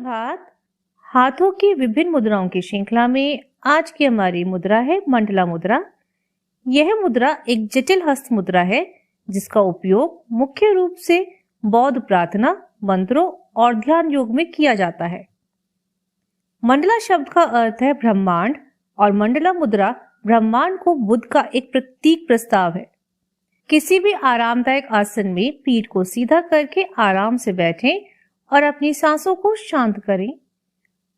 सुप्रभात। हाथों की विभिन्न मुद्राओं की श्रृंखला में आज की हमारी मुद्रा है मंडला मुद्रा। यह मुद्रा एक जटिल हस्त मुद्रा है जिसका उपयोग मुख्य रूप से बौद्ध प्रार्थना, मंत्रों और ध्यान योग में किया जाता है। मंडला शब्द का अर्थ है ब्रह्मांड और मंडला मुद्रा ब्रह्मांड को बुद्ध का एक प्रतीक प्रस्ताव है। किसी भी आरामदायक आसन में पीठ को सीधा करके आराम से बैठें और अपनी सांसों को शांत करें।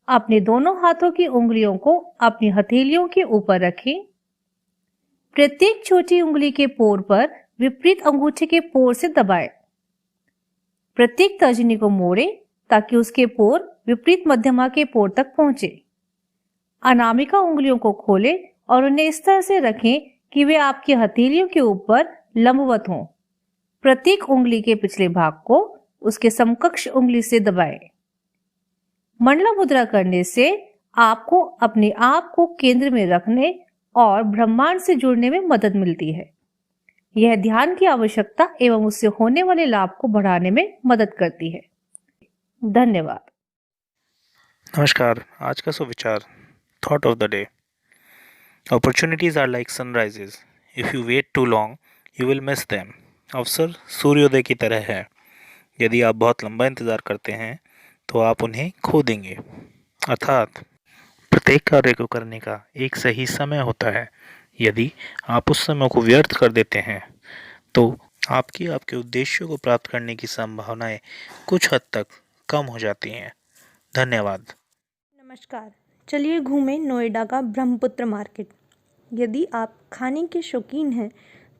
अपने दोनों हाथों की उंगलियों को अपनी हथेलियों के ऊपर रखें। प्रत्येक छोटी उंगली के पोर पर विपरीत अंगूठे के पोर से दबाएं। प्रत्येक तर्जनी को मोड़ें ताकि उसके पोर विपरीत मध्यमा के पोर तक पहुंचे। अनामिका उंगलियों को खोलें और उन्हें इस तरह से रखें कि वे आपकी हथेलियों के ऊपर लंबवत हों। प्रत्येक उंगली के पिछले भाग को उसके समकक्ष उंगली से दबाएं। मंडला मुद्रा करने से आपको अपने आप को केंद्र में रखने और ब्रह्मांड से जुड़ने में मदद मिलती है। यह ध्यान की आवश्यकता एवं उससे होने वाले लाभ को बढ़ाने में मदद करती है। धन्यवाद। नमस्कार। आज का सुविचार, thought of the day. Opportunities are like sunrises, if you wait too long you will miss them. अवसर सूर्योदय की तरह है, यदि आप बहुत लंबा इंतजार करते हैं तो आप उन्हें खो देंगे। अर्थात प्रत्येक कार्य को करने का एक सही समय होता है। यदि आप उस समय को व्यर्थ कर देते हैं तो आपके उद्देश्यों को प्राप्त करने की संभावनाएं कुछ हद तक कम हो जाती हैं। धन्यवाद। नमस्कार। चलिए घूमें नोएडा का ब्रह्मपुत्र मार्केट। यदि आप खाने के शौकीन हैं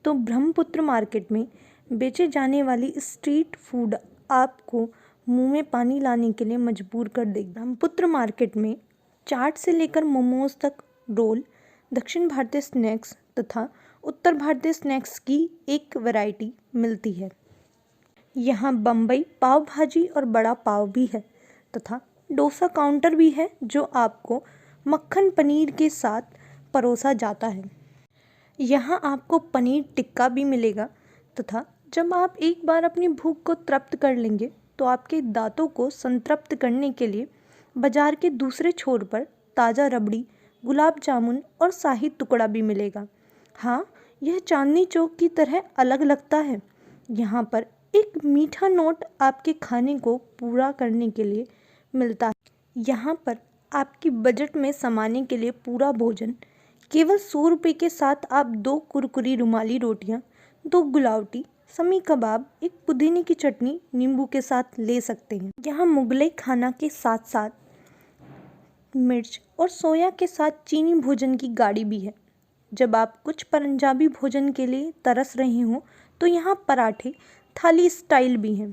तो ब्रह्मपुत्र मार्केट में बेचे जाने वाली स्ट्रीट फूड आपको मुंह में पानी लाने के लिए मजबूर कर देगी। ब्रह्मपुत्र मार्केट में चाट से लेकर मोमोज तक, रोल, दक्षिण भारतीय स्नैक्स तथा उत्तर भारतीय स्नैक्स की एक वैरायटी मिलती है। यहाँ बम्बई पाव भाजी और बड़ा पाव भी है तथा डोसा काउंटर भी है जो आपको मक्खन पनीर के साथ परोसा जाता है। यहाँ आपको पनीर टिक्का भी मिलेगा तथा जब आप एक बार अपनी भूख को तृप्त कर लेंगे तो आपके दांतों को संतृप्त करने के लिए बाजार के दूसरे छोर पर ताज़ा रबड़ी, गुलाब जामुन और शाही टुकड़ा भी मिलेगा। हाँ, यह चांदनी चौक की तरह अलग लगता है। यहाँ पर एक मीठा नोट आपके खाने को पूरा करने के लिए मिलता है। यहाँ पर आपकी बजट में समाने के लिए पूरा भोजन केवल 100 रुपये के साथ आप 2 कुरकुरी रुमाली रोटियाँ, 2 गुलावटी, समी कबाब, एक पुदीने की चटनी नींबू के साथ ले सकते हैं। यहाँ मुगलई खाना के साथ साथ मिर्च और सोया के साथ चीनी भोजन की गाड़ी भी है। जब आप कुछ पंजाबी भोजन के लिए तरस रहे हों तो यहाँ पराठे थाली स्टाइल भी हैं।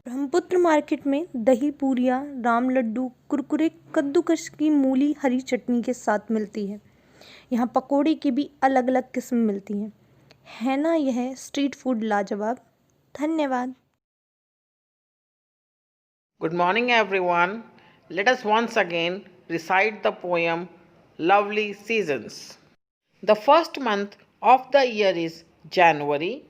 ब्रह्मपुत्र मार्केट में दही पूरियाँ, राम लड्डू, कुरकुरे, कद्दूकस की मूली हरी चटनी के साथ मिलती है। यहाँ पकोड़े की भी अलग अलग किस्म मिलती हैं। है ना यह स्ट्रीट फूड लाजवाब। धन्यवाद। Good morning, everyone. Let us once again recite the poem Lovely Seasons. The first month of the year is January,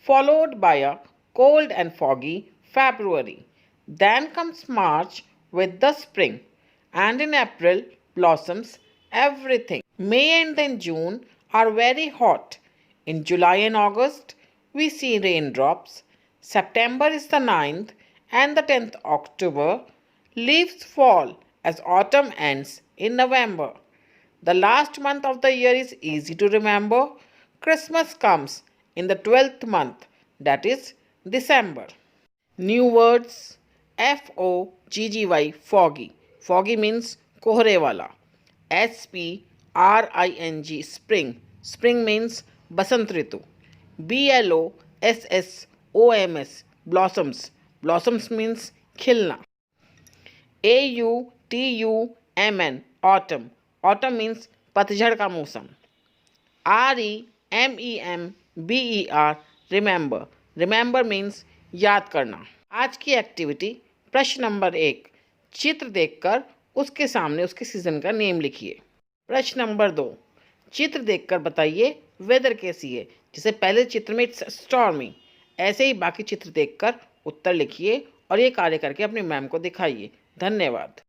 followed by a cold and foggy February. Then comes March with the spring, and in April blossoms everything. May and then June are very hot. In July and August, we see raindrops. September is the 9th and the 10th October. Leaves fall as autumn ends in November. The last month of the year is easy to remember. Christmas comes in the 12th month, that is December. New words: Foggy, foggy. Foggy means kohre wala. Spring, spring. Spring means basant ritu. Blossoms, blossoms. Blossoms means khilna. Autumn, autumn. Autumn means पतझड़ का मौसम. Remember, remember. Remember means याद करना. आज की activity प्रश्न number 1, चित्र देखकर उसके सामने उसके सीजन का नेम लिखिए. प्रश्न नंबर 2, चित्र देखकर बताइए वेदर कैसी है. जैसे पहले चित्र में इट्स स्टॉर्मी, ऐसे ही बाकी चित्र देखकर उत्तर लिखिए और ये कार्य करके अपनी मैम को दिखाइए. धन्यवाद।